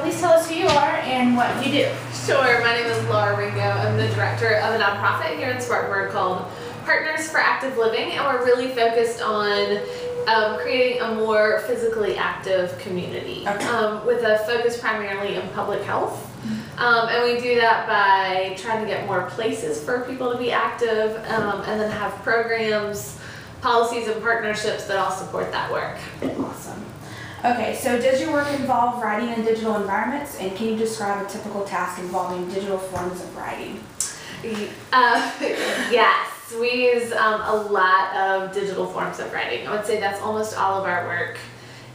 please tell us who you are and what you do. Sure, my name is Ringo. I'm the director of a nonprofit here in Spartanburg called Partners for Active Living, and we're really focused on creating a more physically active community with a focus primarily in public health. And we do that by trying to get more places for people to be active and then have programs, policies, and partnerships that all support that work. Awesome. Okay, so does your work involve writing in digital environments, and can you describe a typical task involving digital forms of writing? Yes, we use a lot of digital forms of writing. I would say that's almost all of our work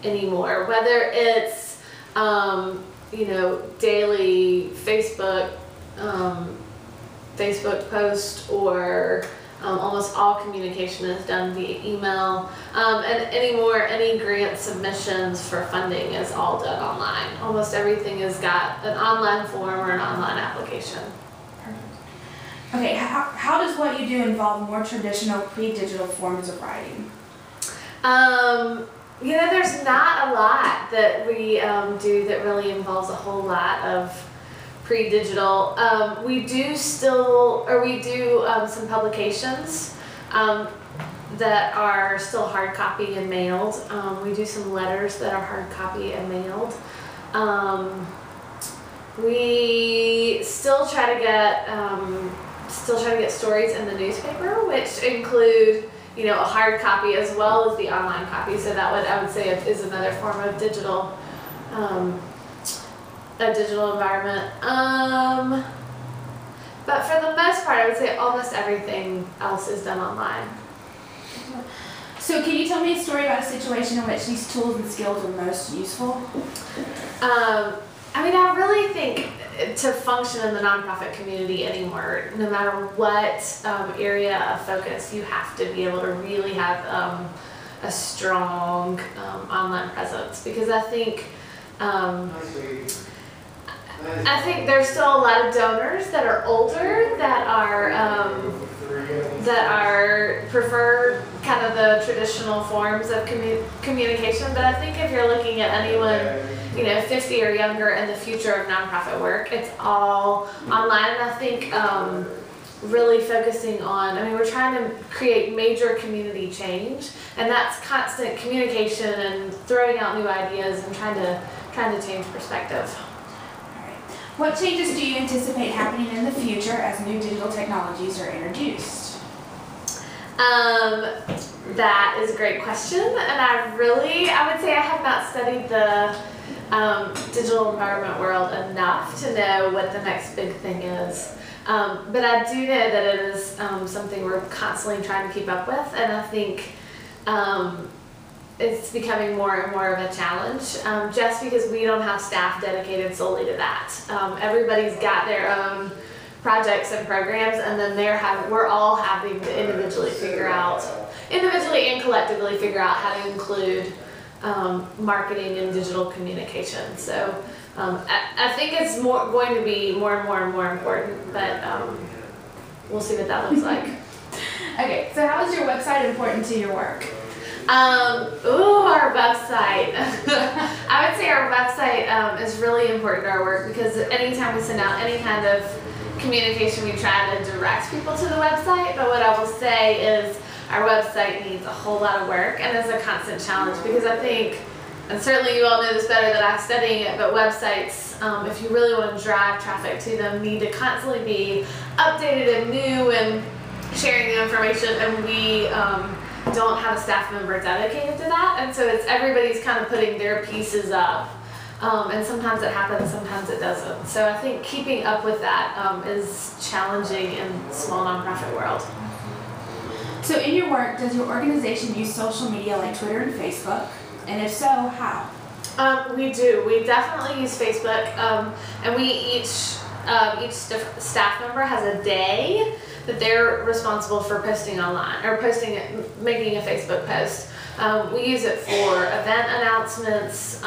anymore, whether it's daily Facebook post, or almost all communication is done via email, and any grant submissions for funding is all done online. Almost everything has got an online form or an online application. Perfect. Okay, how does what you do involve more traditional pre-digital forms of writing? There's not a lot that we do that really involves a whole lot of pre-digital. We do some publications that are still hard copy and mailed. We do some letters that are hard copy and mailed. We still try to get stories in the newspaper, which include a hard copy as well as the online copy. So that I would say is another form of digital. A digital environment. But for the most part, I would say almost everything else is done online. So can you tell me a story about a situation in which these tools and skills are most useful? I really think to function in the nonprofit community anymore, no matter what area of focus, you have to be able to really have a strong online presence, because I think there's still a lot of donors that are older that prefer kind of the traditional forms of communication. But I think if you're looking at anyone 50 or younger in the future of nonprofit work, it's all online. And I think really focusing on, we're trying to create major community change, and that's constant communication and throwing out new ideas and trying to change perspective. What changes do you anticipate happening in the future as new digital technologies are introduced? That is a great question, and I would say I have not studied the digital environment world enough to know what the next big thing is. But I do know that it is something we're constantly trying to keep up with, and I think it's becoming more and more of a challenge, just because we don't have staff dedicated solely to that. Everybody's got their own projects and programs, and then we're all having to individually and collectively figure out how to include marketing and digital communication. So I think it's going to be more and more important, but we'll see what that looks like. Okay, so how is your website important to your work? Our website. I would say our website is really important to our work, because anytime we send out any kind of communication, we try to direct people to the website. But what I will say is our website needs a whole lot of work, and is a constant challenge, because I think, and certainly you all know this better than I'm studying it, but websites, if you really want to drive traffic to them, need to constantly be updated and new and sharing the information, and we don't have a staff member dedicated to that, and so everybody's kind of putting their pieces up, and sometimes it happens, sometimes it doesn't. So I think keeping up with that is challenging in the small nonprofit world. So in your work, does your organization use social media like Twitter and Facebook? And if so, how? We do. We definitely use Facebook, and each staff member has a day that they're responsible for posting online, or making a Facebook post. We use it for event announcements.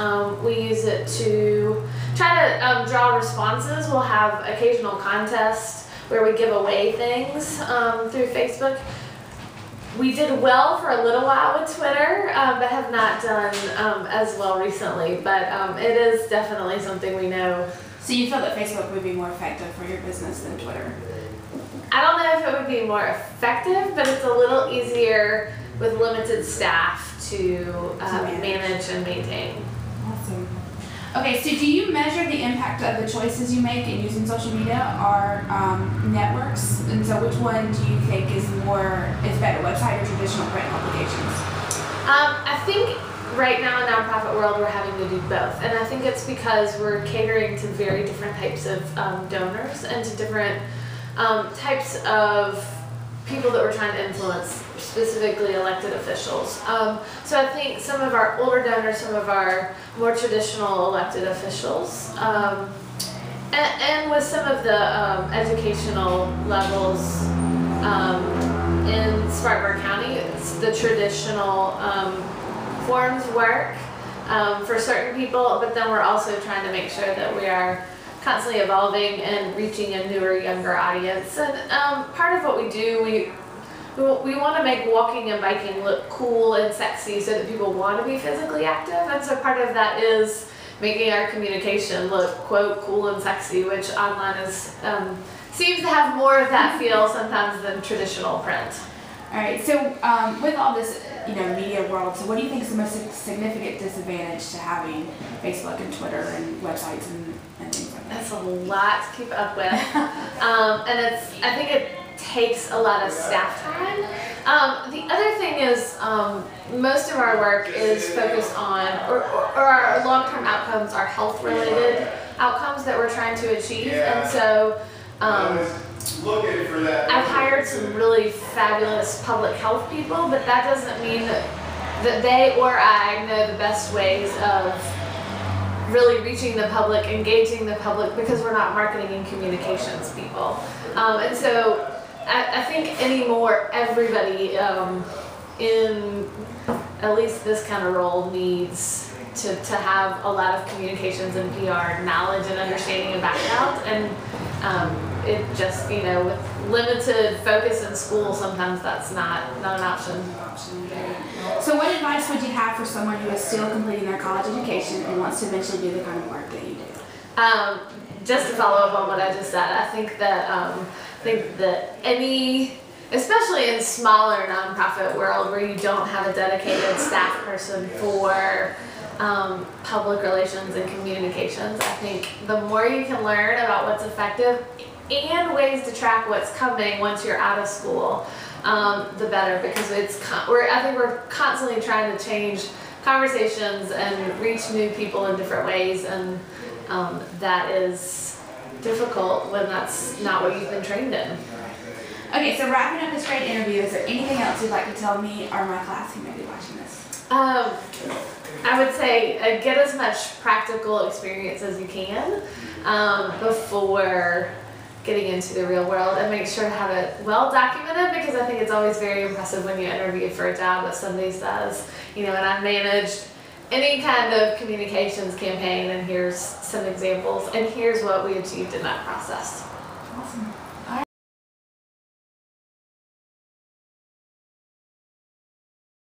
We use it to try to draw responses. We'll have occasional contests where we give away things through Facebook. We did well for a little while with Twitter, but have not done as well recently. But it is definitely something we know. So you feel that Facebook would be more effective for your business than Twitter? I don't know if it would be more effective, but it's a little easier with limited staff to manage and maintain. Awesome. Okay, so do you measure the impact of the choices you make in using social media or networks? And so which one do you think is better, website or traditional print publications? I think right now in the nonprofit world we're having to do both. And I think it's because we're catering to very different types of donors and to different types of people that we're trying to influence, specifically elected officials. So I think some of our older donors, some of our more traditional elected officials, and with some of the educational levels in Spartanburg County, it's the traditional forms work for certain people, but then we're also trying to make sure that we are constantly evolving and reaching a newer, younger audience. And part of what we do, we want to make walking and biking look cool and sexy so that people want to be physically active. And so part of that is making our communication look, quote, cool and sexy, which online is seems to have more of that feel sometimes than traditional print. All right, so with all this, media world, so what do you think is the most significant disadvantage to having Facebook and Twitter and websites and things like that? That's a lot to keep up with. And I think it takes a lot of staff time. The other thing is most of our work is focused on, or our long-term outcomes are health-related outcomes that we're trying to achieve. And so I've hired some really fabulous public health people, but that doesn't mean that they or I know the best ways of really reaching the public, engaging the public, because we're not marketing and communications people. And so I think anymore everybody in at least this kind of role needs to have a lot of communications and PR knowledge and understanding and background. And it just, with limited focus in school, sometimes that's not an option. So what advice would you have for someone who is still completing their college education and wants to eventually do the kind of work that you do? Just to follow up on what I just said, I think that any, especially in smaller nonprofit world where you don't have a dedicated staff person for public relations and communications, I think the more you can learn about what's effective and ways to track what's coming once you're out of school, the better, because I think we're constantly trying to change conversations and reach new people in different ways, and that is difficult when that's not what you've been trained in. Okay, so wrapping up this great interview, is there anything else you'd like to tell me or my class who may be watching this? I would say get as much practical experience as you can before getting into the real world, and make sure to have it well documented, because I think it's always very impressive when you interview for a job that somebody says, and I've managed any kind of communications campaign, and here's some examples, and here's what we achieved in that process. Awesome.